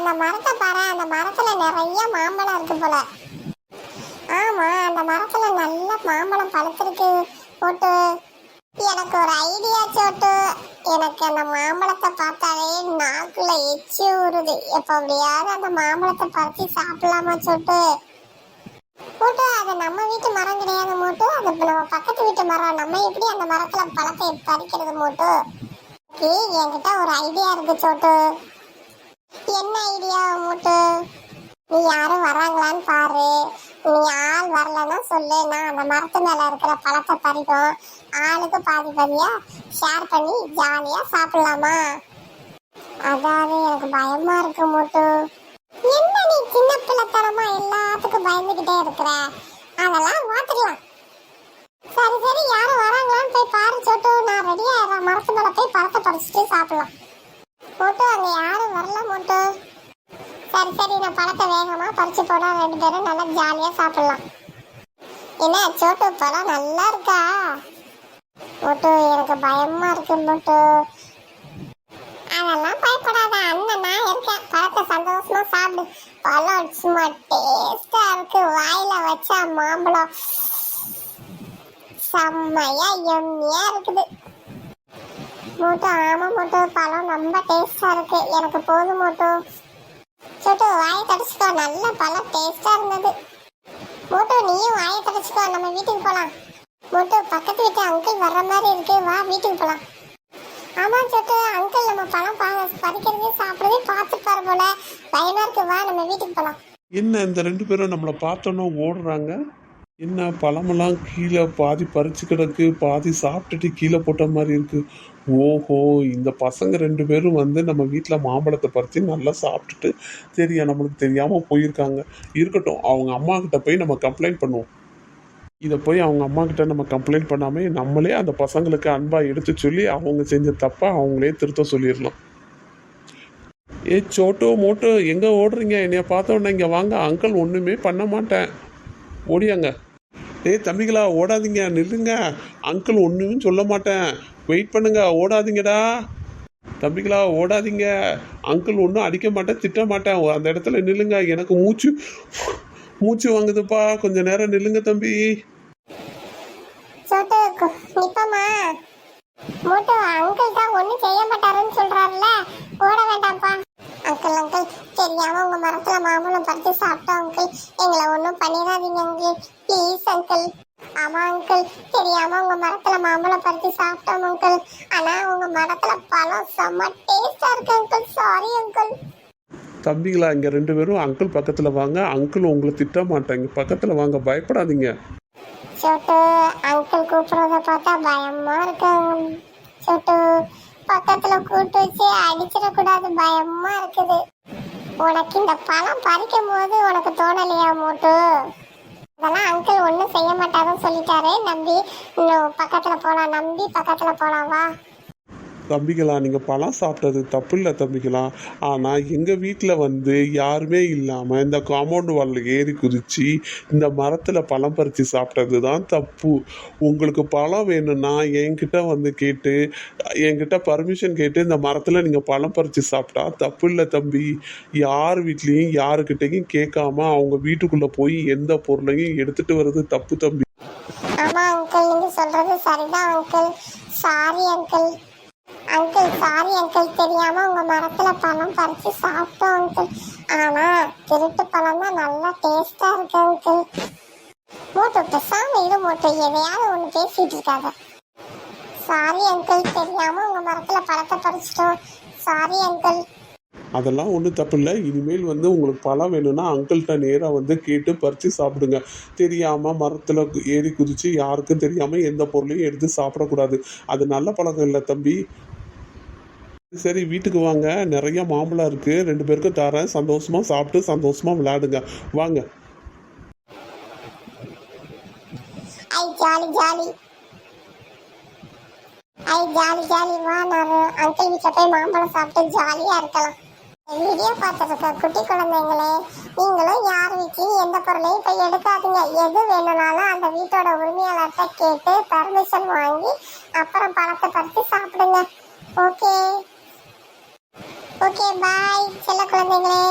அந்த மரத்தை பாரு, அந்த மரத்துல நிறைய மாம்பழம் இருக்கு போல. ஆமா, அந்த மரத்துல நல்ல மாம்பழம் பழுத்திருக்கு போட்டு. எனக்கு ஒரு ஐடியா சோட்டு. எனக்கு அந்த மாம்பழத்தை பார்த்தாலே நாக்குல எச்சி ஊறுது. எப்படியாவது அந்த மாம்பழத்தை பறிச்சு சாப்பிடலாமா சோட்டு? போட்டு அது நம்ம வீட்டு மரம் கிடையாது மோட்டு, அது நம்ம பக்கத்து வீட்டு மரம். நம்ம எப்படி அந்த மரத்துல பழத்தை பறிக்கிறது மோட்டு? என்கிட்ட ஒரு ஐடியா இருக்கு சோட்டு. என்ன ஐடியா மோட்டு? நீ யாரும் வராங்களான்னு பாரு. நீ ஆள் வரலன்னா சொல்லு, நான் அந்த மரத்து மேல இருக்கிற பழத்தை பறிக்கும். ஆளுக்கு பாதி பாதியா ஷேர் பண்ணி ஜாலியா சாப்பிடலாமா? அதாவது எனக்கு பயமா இருக்கு மோட்டு. என்ன நீ சின்ன பிள்ளைத்தனமா எல்லாத்துக்கும் பயந்துகிட்டே இருக்கிற? அதெல்லாம் மாத்திக்கலாம். சரி சரி, யாரும் வராங்களான்னு போய் பாரு சோட்டு. நான் ரெடியா மரத்து மேல போய் பழத்தை பறிச்சுட்டு சாப்பிடலாம் மோட்டு. அங்க யாரும் வரல மோட்டு. சரி சரி, நான் பழத்தை வேகமா பறிச்சு போனா 2 பேரும் நல்லா ஜாலியா சாப்பிடலாம். என்ன சோட்டு, பழம் நல்லா இருக்கா மோட்டு? எனக்கு பயமா இருக்கு மோட்டு. அதெல்லாம் பயப்படாத அண்ணன், நான் இருக்கேன். பழத்தை சந்தோஷமா சாப்பிடு. பழம் சும்மா டேஸ்டா இருக்கு. வாயில வச்சா மாம்பழம் செம்மையா எம்மியா இருக்குது மோட்டு. ஆமா மோட்டு, பழம் ரொம்ப டேஸ்டா இருக்கு. எனக்கு போதும் மோட்டு. சோட்டு வாயை தடிச்சுக்கோ, நல்ல பழம் டேஸ்டா இருந்தது மோட்டு. நீயும் வாயை தடிச்சுக்கோ, நம்ம வீட்டுக்கு போலாம் மோட்டு. பக்கத்து வீட்டு அங்கிள் வர்ற மாதிரி இருக்கு, வா வீட்டுக்கு போலாம். ஆமா சோட்டு, அங்கிள் நம்ம பழம் பறிக்கிறது சாப்பிடுறதே பார்த்துப்பாரு போல. பயமா இருக்கு, வா நம்ம வீட்டுக்கு போலாம். என்ன இந்த 2 பேரும் நம்மளை பார்த்தோன்னா ஓடுறாங்க? என்ன பழமெல்லாம் கீழே பாதி பறிச்சு கிடக்கு, பாதி சாப்பிட்டுட்டு கீழே போட்ட மாதிரி இருக்கு. ஓஹோ, இந்த பசங்க 2 பேரும் வந்து நம்ம வீட்டில் மாம்பழத்தை பறித்து நல்லா சாப்பிட்டுட்டு சரியா நம்மளுக்கு தெரியாமல் போயிருக்காங்க. இருக்கட்டும், அவங்க அம்மா கிட்ட போய் நம்ம கம்ப்ளைண்ட் பண்ணுவோம். இதை போய் அவங்க அம்மா கிட்ட நம்ம கம்ப்ளைண்ட் பண்ணாமல் நம்மளே அந்த பசங்களுக்கு அன்பாக எடுத்து சொல்லி அவங்க செஞ்ச தப்பா அவங்களே திருத்த சொல்லிடலாம். ஏ சோட்டோ மோட்டோ, எங்கே ஓடுறீங்க? என்னைய பார்த்தோன்னே இங்கே வாங்க, அங்கிள் ஒன்றுமே பண்ண மாட்டேன், ஓடியாங்க. டேய் தம்பிகளா, ஓடாதீங்க, நில்லுங்க. அங்கிள் ஒன்றுமே சொல்ல மாட்டேன், வெயிட் பண்ணுங்க, ஓடாதீங்கடா. தம்பிகளா ஓடாதீங்க, அங்கிள் ஒன்றும் அடிக்க மாட்டேன், திட்ட மாட்டேன். அந்த இடத்துல நில்லுங்க, எனக்கு மூச்சு வாங்குதுப்பா, கொஞ்ச நேரம் நில்லுங்க தம்பி. சோட்டு நிப்பமா மோட்டு. அங்கிள் தான் ஒன்றும் செய்ய மாட்டாருன்னு சொல்றாருல்ல, ஓட வேண்டாம்ப்பா. அங்கிள் அங்கிள், தெரியாம உங்க மரத்துல மாம்பழம் பறித்து சாப்பிட்டோம் அங்கிள். எங்களை ஒன்றும் பண்ணிடாதீங்க அங்கிள், ப்ளீஸ் அங்கிள். ஆமா அங்கிள், தெரியாம உங்க மரத்துல மாம்பழம் பறித்து சாப்பிட்டோம் அங்கிள். ஆனா உங்க மரத்துல பழம் செம்ம டேஸ்டா இருக்கு அங்கிள். Sorry uncle. தம்பிகளா, இங்கே 2 பேரும் அங்கிள் பக்கத்தில் வாங்க, அங்கிள் உங்களை திட்ட மாட்டாங்க, பக்கத்தில் வாங்க, பயப்படாதீங்க. சோட்டு, அங்கிள் கூப்பிடுறத பார்த்தா பயமா இருக்கு சோட்டு. பக்கத்துல கூட்டு வச்சு அடிச்சிடக்கூடாது, பயமா இருக்குது. உனக்கு இந்த பழம் பறிக்கும் போது உனக்கு தோணலையா மோட்டு? அதெல்லாம் அங்கிள் ஒன்றும் செய்ய மாட்டாருன்னு சொல்லிட்டாரு. நம்பி இன்னும் பக்கத்துல போலாம், நம்பி பக்கத்துல போலாம், வா. தம்பிகளா, நீங்கள் பழம் சாப்பிட்டது தப்பு இல்லை தம்பிகளா. ஆனால் எங்கள் வீட்டில் வந்து யாருமே இல்லாமல் இந்த காம்பவுண்ட் வாலில் ஏறி குதித்து இந்த மரத்தில் பழம் பறித்து சாப்பிட்டது தான் தப்பு. உங்களுக்கு பழம் வேணும்னா என்கிட்ட வந்து கேட்டு, என்கிட்ட பர்மிஷன் கேட்டு இந்த மரத்தில் நீங்கள் பழம் பறித்து சாப்பிட்டா தப்பு இல்லை தம்பி. யார் வீட்லேயும் யாருக்கிட்டையும் கேட்காம அவங்க வீட்டுக்குள்ளே போய் எந்த பொருளையும் எடுத்துகிட்டு வர்றது தப்பு தம்பி. ஆமா அங்கிள், நீங்க சொல்றது சரிதான் uncle. Sorry uncle. Uncle sorry uncle, தெரியாம உங்க மரத்துல பழம் பறிச்சு சாப்பிட்டோம் அங்கிள். ஆனா திருட்டு பழம் தான் நல்லா டேஸ்டா இருக்கு அங்கிள். மோட்டு பேசாம இரு மோட்டு, எதையாவது ஒண்ணு பேசிட்டு இருக்காத. சாரி அங்கிள், தெரியாம உங்க மரத்துல பழத்தை பறிச்சிட்டோம். Sorry uncle. அதெல்லாம் ஒன்றும் தப்பு இல்லை. இனிமேல் வந்து உங்களுக்கு பழம் வேணும்னா அங்கிள்கிட்ட நேராக வந்து கேட்டு பறித்து சாப்பிடுங்க. தெரியாமல் மரத்தில் ஏறி குதித்து யாருக்கும் தெரியாமல் எந்த பொருளையும் எடுத்து சாப்பிடக்கூடாது. அது நல்ல பழக்கம் இல்லை தம்பி. சரி வீட்டுக்கு வாங்க, நிறைய மாம்பழம் இருக்குது, 2 பேருக்கும் தரேன். சந்தோஷமாக சாப்பிட்டு சந்தோஷமாக விளையாடுங்க, வாங்க. ஐ ஜாலி ஜாலி, ஐ ஜாலி ஜாலி, வா நான் அங்கிள் வீட்டில் போய் மாம்பழம் சாப்பிட்டு ஜாலியா இருக்கலாம். வீடியோ பார்த்துருக்க குட்டி குழந்தைங்களே, நீங்களும் யார் வீட்லையும் எந்த பொருளையும் போய் எடுக்காதீங்க. எது வேணும்னாலும் அந்த வீட்டோட உரிமையாளர்கிட்ட கேட்டு பர்மிஷன் வாங்கி அப்புறம் பழத்தை பறித்து சாப்பிடுங்க. ஓகே. ஓகே பாய் செல்ல குழந்தைங்களே.